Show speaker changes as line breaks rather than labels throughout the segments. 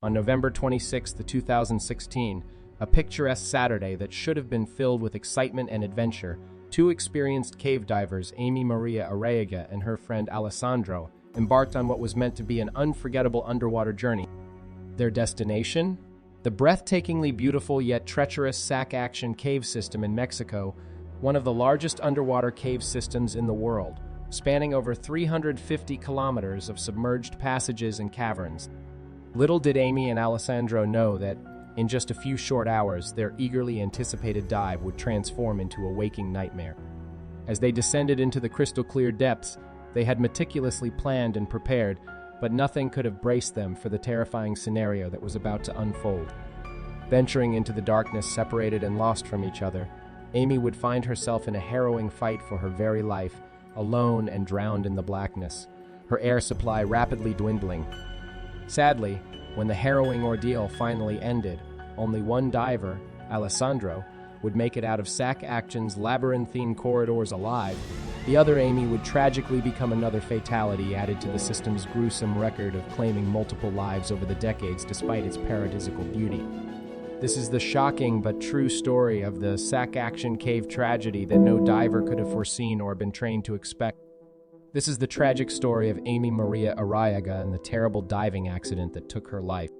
On November 26, 2016, a picturesque Saturday that should have been filled with excitement and adventure, two experienced cave divers, Amy Maria Arriaga and her friend Alessandro, embarked on what was meant to be an unforgettable underwater journey. Their destination? The breathtakingly beautiful yet treacherous Sac Actun cave system in Mexico, one of the largest underwater cave systems in the world, spanning over 350 kilometers of submerged passages and caverns. Little did Amy and Alessandro know that, in just a few short hours, their eagerly anticipated dive would transform into a waking nightmare. As they descended into the crystal-clear depths, they had meticulously planned and prepared, but nothing could have braced them for the terrifying scenario that was about to unfold. Venturing into the darkness, separated and lost from each other, Amy would find herself in a harrowing fight for her very life, alone and drowned in the blackness, her air supply rapidly dwindling. Sadly, when the harrowing ordeal finally ended, only one diver, Alessandro, would make it out of Sac Actun's labyrinthine corridors alive. The other, Amy, would tragically become another fatality added to the system's gruesome record of claiming multiple lives over the decades despite its paradisical beauty. This is the shocking but true story of the Sac Actun cave tragedy that no diver could have foreseen or been trained to expect. This is the tragic story of Amy Maria Arriaga and the terrible diving accident that took her life.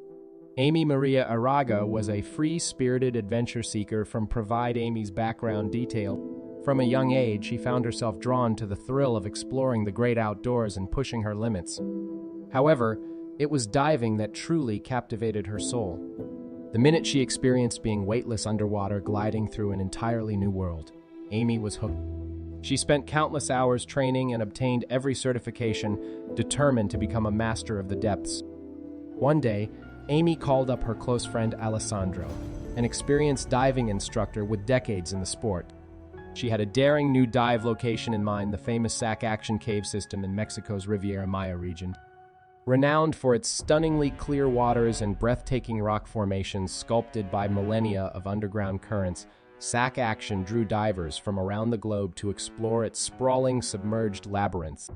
Amy Maria Arriaga was a free-spirited adventure seeker. From provide Amy's background detail. From a young age, she found herself drawn to the thrill of exploring the great outdoors and pushing her limits. However, it was diving that truly captivated her soul. The minute she experienced being weightless underwater, gliding through an entirely new world, Amy was hooked. She spent countless hours training and obtained every certification, determined to become a master of the depths. One day, Amy called up her close friend Alessandro, an experienced diving instructor with decades in the sport. She had a daring new dive location in mind, the famous Sac Actun cave system in Mexico's Riviera Maya region. Renowned for its stunningly clear waters and breathtaking rock formations sculpted by millennia of underground currents, Sac Actun drew divers from around the globe to explore its sprawling, submerged labyrinths.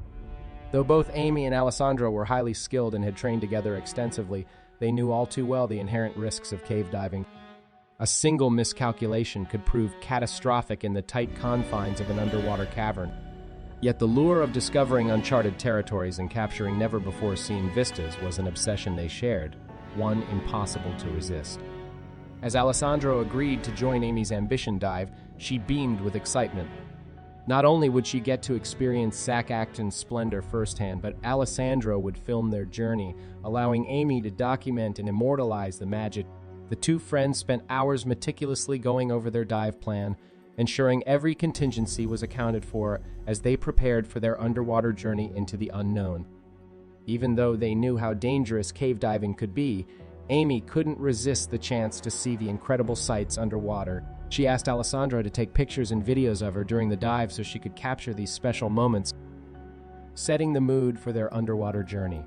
Though both Amy and Alessandro were highly skilled and had trained together extensively, they knew all too well the inherent risks of cave diving. A single miscalculation could prove catastrophic in the tight confines of an underwater cavern. Yet the lure of discovering uncharted territories and capturing never-before-seen vistas was an obsession they shared, one impossible to resist. As Alessandro agreed to join Amy's ambition dive, she beamed with excitement. Not only would she get to experience Sac Actun's splendor firsthand, but Alessandro would film their journey, allowing Amy to document and immortalize the magic. The two friends spent hours meticulously going over their dive plan, ensuring every contingency was accounted for as they prepared for their underwater journey into the unknown. Even though they knew how dangerous cave diving could be, Amy couldn't resist the chance to see the incredible sights underwater. She asked Alessandro to take pictures and videos of her during the dive so she could capture these special moments, setting the mood for their underwater journey.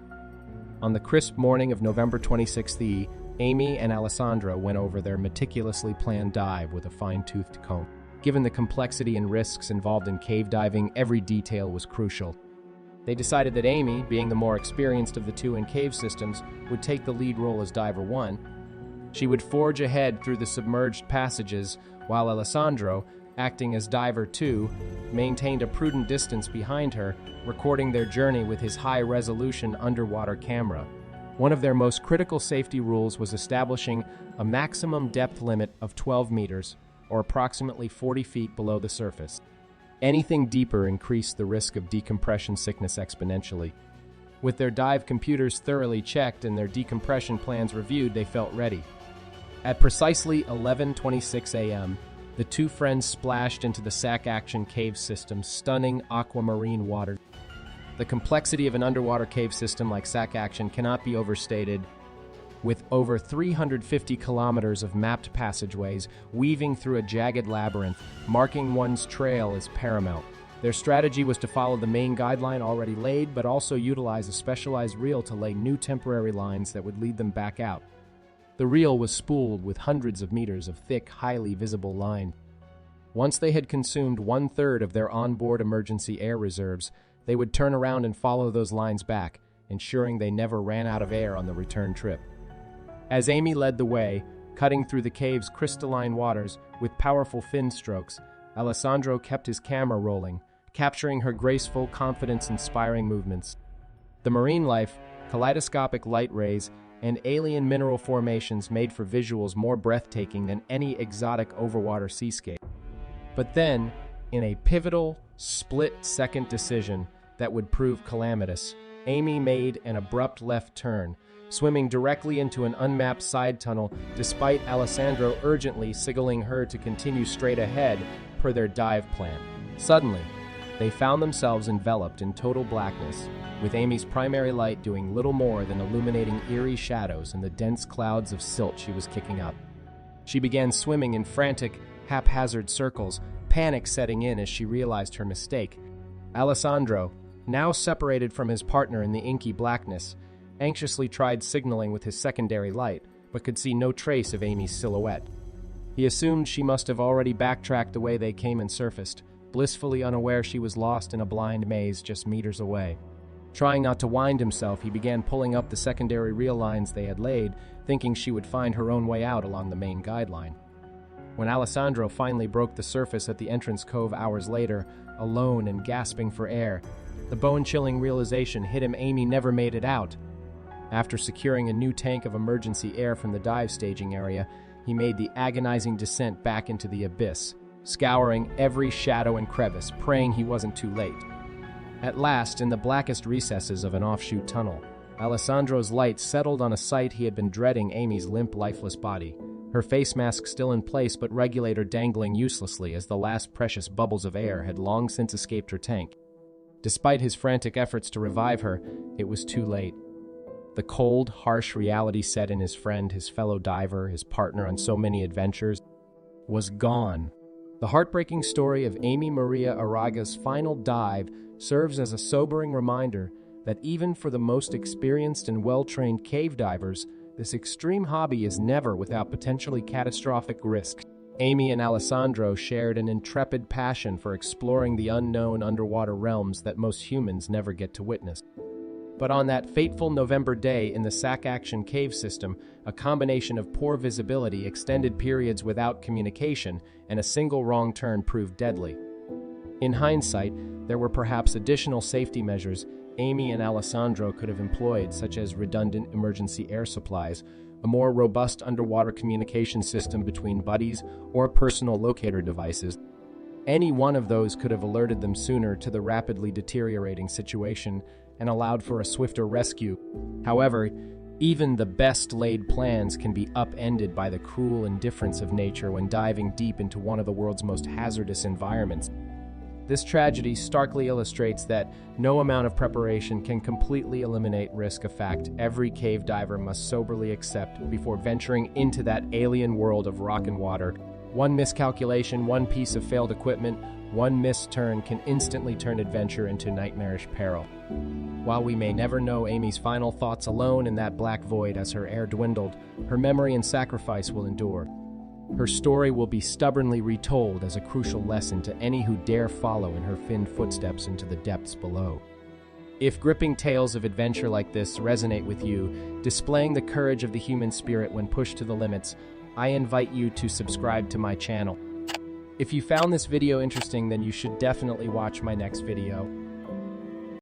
On the crisp morning of November 26th, Amy and Alessandro went over their meticulously planned dive with a fine-toothed comb. Given the complexity and risks involved in cave diving, every detail was crucial. They decided that Amy, being the more experienced of the two in cave systems, would take the lead role as Diver 1. She would forge ahead through the submerged passages, while Alessandro, acting as Diver 2, maintained a prudent distance behind her, recording their journey with his high-resolution underwater camera. One of their most critical safety rules was establishing a maximum depth limit of 12 meters, or approximately 40 feet below the surface. Anything deeper increased the risk of decompression sickness exponentially. With their dive computers thoroughly checked and their decompression plans reviewed, they felt ready. At precisely 11:26 a.m., the two friends splashed into the Sac Actun cave system's stunning aquamarine water. The complexity of an underwater cave system like Sac Actun cannot be overstated. With over 350 kilometers of mapped passageways weaving through a jagged labyrinth, marking one's trail is paramount. Their strategy was to follow the main guideline already laid, but also utilize a specialized reel to lay new temporary lines that would lead them back out. The reel was spooled with hundreds of meters of thick, highly visible line. Once they had consumed 1/3 of their onboard emergency air reserves, they would turn around and follow those lines back, ensuring they never ran out of air on the return trip. As Amy led the way, cutting through the cave's crystalline waters with powerful fin strokes, Alessandro kept his camera rolling, capturing her graceful, confidence-inspiring movements. The marine life, kaleidoscopic light rays, and alien mineral formations made for visuals more breathtaking than any exotic overwater seascape. But then, in a pivotal, split-second decision that would prove calamitous, Amy made an abrupt left turn, swimming directly into an unmapped side tunnel despite Alessandro urgently signaling her to continue straight ahead per their dive plan. Suddenly, they found themselves enveloped in total blackness, with Amy's primary light doing little more than illuminating eerie shadows in the dense clouds of silt she was kicking up. She began swimming in frantic, haphazard circles, panic setting in as she realized her mistake. Alessandro, now separated from his partner in the inky blackness, anxiously tried signaling with his secondary light, but could see no trace of Amy's silhouette. He assumed she must have already backtracked the way they came and surfaced, blissfully unaware she was lost in a blind maze just meters away. Trying not to wind himself, he began pulling up the secondary reel lines they had laid, thinking she would find her own way out along the main guideline. When Alessandro finally broke the surface at the entrance cove hours later, alone and gasping for air, the bone-chilling realization hit him Amy never made it out. After securing a new tank of emergency air from the dive staging area, he made the agonizing descent back into the abyss, scouring every shadow and crevice, praying he wasn't too late. At last, in the blackest recesses of an offshoot tunnel, Alessandro's light settled on a sight he had been dreading: Amy's limp, lifeless body, her face mask still in place but regulator dangling uselessly as the last precious bubbles of air had long since escaped her tank. Despite his frantic efforts to revive her, it was too late. The cold, harsh reality set in his friend, his fellow diver, his partner on so many adventures, was gone. The heartbreaking story of Amy Maria Araga's final dive serves as a sobering reminder that even for the most experienced and well-trained cave divers, this extreme hobby is never without potentially catastrophic risks. Amy and Alessandro shared an intrepid passion for exploring the unknown underwater realms that most humans never get to witness. But on that fateful November day in the Sac Actun cave system, a combination of poor visibility, extended periods without communication, and a single wrong turn proved deadly. In hindsight, there were perhaps additional safety measures Amy and Alessandro could have employed, such as redundant emergency air supplies, a more robust underwater communication system between buddies, or personal locator devices. Any one of those could have alerted them sooner to the rapidly deteriorating situation and allowed for a swifter rescue. However, even the best-laid plans can be upended by the cruel indifference of nature when diving deep into one of the world's most hazardous environments. This tragedy starkly illustrates that no amount of preparation can completely eliminate risk, a fact every cave diver must soberly accept before venturing into that alien world of rock and water. One miscalculation, one piece of failed equipment, one missed turn can instantly turn adventure into nightmarish peril. While we may never know Amy's final thoughts alone in that black void as her air dwindled, her memory and sacrifice will endure. Her story will be stubbornly retold as a crucial lesson to any who dare follow in her finned footsteps into the depths below. If gripping tales of adventure like this resonate with you, displaying the courage of the human spirit when pushed to the limits, I invite you to subscribe to my channel. If you found this video interesting, then you should definitely watch my next video.